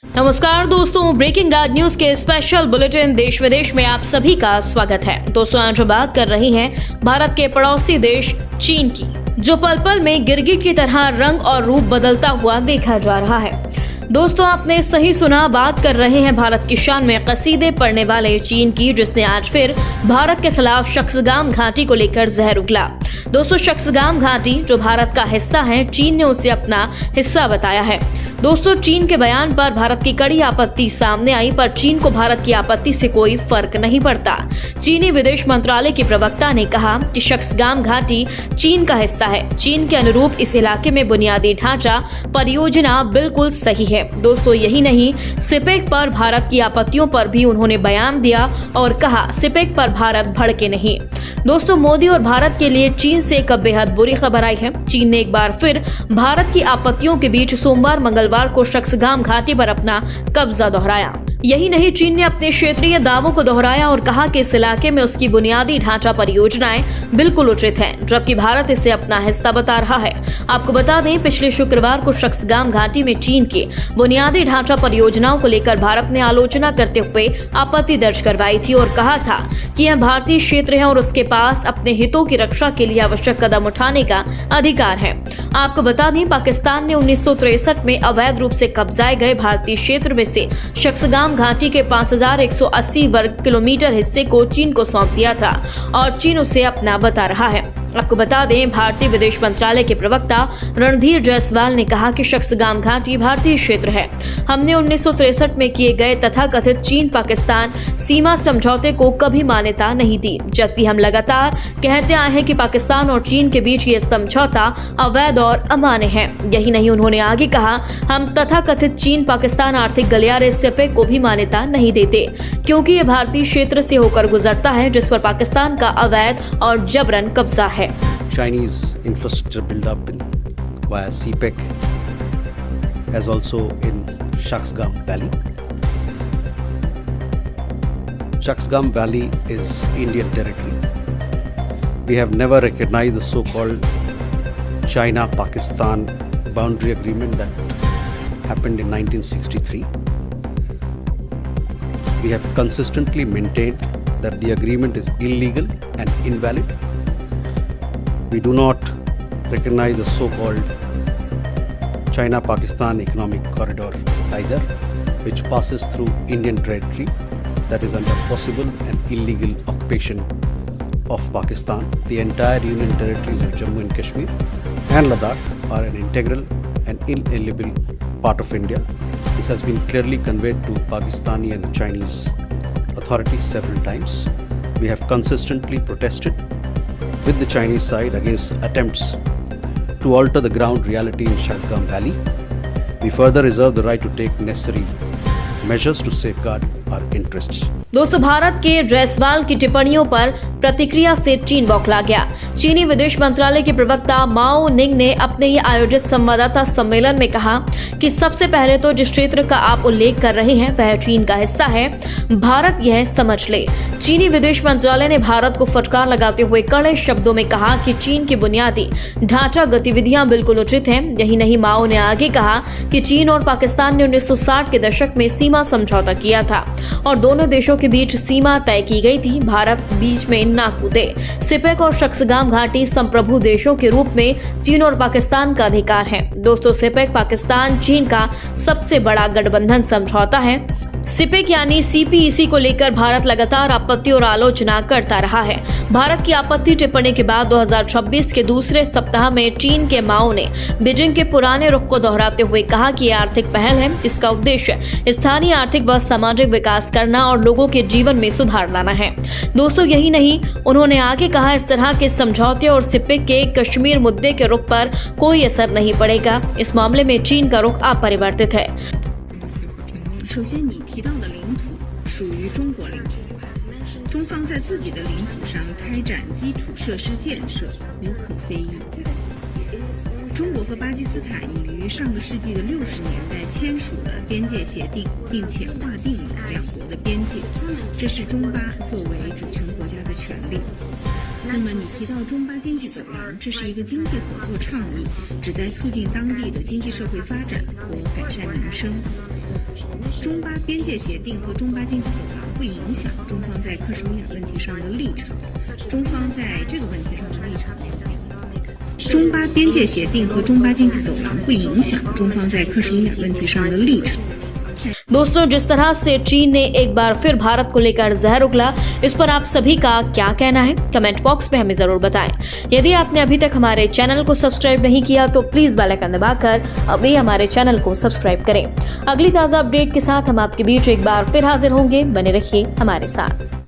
नमस्कार दोस्तों, ब्रेकिंग राज न्यूज के स्पेशल बुलेटिन देश विदेश में आप सभी का स्वागत है। दोस्तों, आज हम बात कर रहे हैं भारत के पड़ोसी देश चीन की, जो पल पल में गिरगिट की तरह रंग और रूप बदलता हुआ देखा जा रहा है। दोस्तों, आपने सही सुना, बात कर रहे हैं भारत की शान में कसीदे पढ़ने वाले चीन की, जिसने आज फिर भारत के खिलाफ शक्सगाम घाटी को लेकर जहर उगला। दोस्तों, शक्सगाम घाटी जो भारत का हिस्सा है, चीन ने उसे अपना हिस्सा बताया है। दोस्तों, चीन के बयान पर भारत की कड़ी आपत्ति सामने आई, पर चीन को भारत की आपत्ति से कोई फर्क नहीं पड़ता। चीनी विदेश मंत्रालय के प्रवक्ता ने कहा कि शक्सगाम घाटी चीन का हिस्सा है। चीन के अनुरूप इस इलाके में बुनियादी ढांचा परियोजना बिल्कुल सही है। दोस्तों, यही नहीं, सिपेक पर भारत की आपत्तियों पर भी उन्होंने बयान दिया और कहा, सिपेक पर भारत भड़के नहीं। दोस्तों, मोदी और भारत के लिए चीन से एक बेहद बुरी खबर आई है। चीन ने एक बार फिर भारत की आपत्तियों के बीच सोमवार मंगलवार को शक्सगाम घाटी पर अपना कब्जा दोहराया। यही नहीं, चीन ने अपने क्षेत्रीय दावों को दोहराया और कहा कि इस इलाके में उसकी बुनियादी ढांचा परियोजनाएं बिल्कुल उचित हैं, जबकि भारत इसे अपना हिस्सा बता रहा है। आपको बता दें, पिछले शुक्रवार को शक्सगाम घाटी में चीन की बुनियादी ढांचा परियोजनाओं को लेकर भारत ने आलोचना करते हुए आपत्ति दर्ज करवाई थी और कहा था कि यह भारतीय क्षेत्र है और उसके पास अपने हितों की रक्षा के लिए आवश्यक कदम उठाने का अधिकार है। आपको बता दें, पाकिस्तान ने 1963 में अवैध रूप से कब्जाए गए भारतीय क्षेत्र में से शक्सगाम घाटी के 5180 वर्ग किलोमीटर हिस्से को चीन को सौंप दिया था और चीन उसे अपना बता रहा है। आपको बता दें, भारतीय विदेश मंत्रालय के प्रवक्ता रणधीर जायसवाल ने कहा कि शक्सगाम घाटी भारतीय क्षेत्र है। हमने 1963 में किए गए तथाकथित चीन पाकिस्तान सीमा समझौते को कभी मान्यता नहीं दी, जबकि हम लगातार कहते आए हैं कि पाकिस्तान और चीन के बीच ये समझौता अवैध और अमान्य है। यही नहीं, उन्होंने आगे कहा, हम तथाकथित चीन पाकिस्तान आर्थिक गलियारे सिपेक को भी मान्यता नहीं देते, क्योंकि ये भारतीय क्षेत्र से होकर गुजरता है, जिस पर पाकिस्तान का अवैध और जबरन कब्जा है। Chinese infrastructure build-up via CPEC as also in Shaksgam Valley. Shaksgam Valley is Indian territory. We have never recognized the so-called China-Pakistan boundary agreement that happened in 1963. We have consistently maintained that the agreement is illegal and invalid. We do not recognize the so-called China-Pakistan Economic Corridor either, which passes through Indian territory that is under forcible and illegal occupation of Pakistan. The entire Union territories of Jammu and Kashmir and Ladakh are an integral and inalienable part of India. This has been clearly conveyed to Pakistani and Chinese authorities several times. We have consistently protested with the Chinese side against attempts to alter the ground reality in Shaksgam Valley. We further reserve the right to take necessary measures to safeguard our interests. दोस्तों, भारत के जायसवाल की टिप्पणियों पर प्रतिक्रिया से चीन बौखला गया। चीनी विदेश मंत्रालय के प्रवक्ता माओ निंग ने अपने ही आयोजित संवाददाता सम्मेलन में कहा कि सबसे पहले तो जिस क्षेत्र का आप उल्लेख कर रहे हैं वह चीन का हिस्सा है, भारत यह समझ ले। चीनी विदेश मंत्रालय ने भारत को फटकार लगाते हुए कड़े शब्दों में कहा कि चीन की बुनियादी ढांचा गतिविधियां बिल्कुल उचित हैं। यही नहीं, माओ ने आगे कहा कि चीन और पाकिस्तान ने 1960 के दशक में सीमा समझौता किया था और दोनों देशों के बीच सीमा तय की गई थी। भारत बीच में ना कूदे। सिपेक और शक्सगाम घाटी संप्रभु देशों के रूप में चीन और पाकिस्तान का अधिकार है। दोस्तों, सिपेक पाकिस्तान चीन का सबसे बड़ा गठबंधन समझौता है। सिपेक यानी सीपीईसी को लेकर भारत लगातार आपत्ति और आलोचना करता रहा है। भारत की आपत्ति टिप्पणी के बाद 2026 के दूसरे सप्ताह में चीन के माओ ने बीजिंग के पुराने रुख को दोहराते हुए कहा कि यह आर्थिक पहल है जिसका उद्देश्य स्थानीय आर्थिक व सामाजिक विकास करना और लोगों के जीवन में सुधार लाना है। दोस्तों, यही नहीं, उन्होंने आगे कहा, इस तरह के समझौते और सिपेक के कश्मीर मुद्दे के रुख पर कोई असर नहीं पड़ेगा। इस मामले में चीन का रुख अपरिवर्तित है। 首先，你提到的领土属于中国领土，中方在自己的领土上开展基础设施建设无可非议。中国和巴基斯坦已于上个世纪的60年代签署了边界协定，并且划定了两国的边界，这是中巴作为主权国家的权利。那么你提到中巴经济走廊，这是一个经济合作倡议，旨在促进当地的经济社会发展和改善民生。中巴边界协定和中巴经济走廊会影响中方在克什米尔问题上的立场。中方在这个问题上的立场没有变化。中巴边界协定和中巴经济走廊会影响中方在克什米尔问题上的立场。 दोस्तों, जिस तरह से चीन ने एक बार फिर भारत को लेकर जहर उगला, इस पर आप सभी का क्या कहना है? कमेंट बॉक्स में हमें जरूर बताएं। यदि आपने अभी तक हमारे चैनल को सब्सक्राइब नहीं किया तो प्लीज बेल आइकन दबाकर अभी हमारे चैनल को सब्सक्राइब करें। अगली ताजा अपडेट के साथ हम आपके बीच एक बार फिर हाजिर होंगे। बने रहिए हमारे साथ।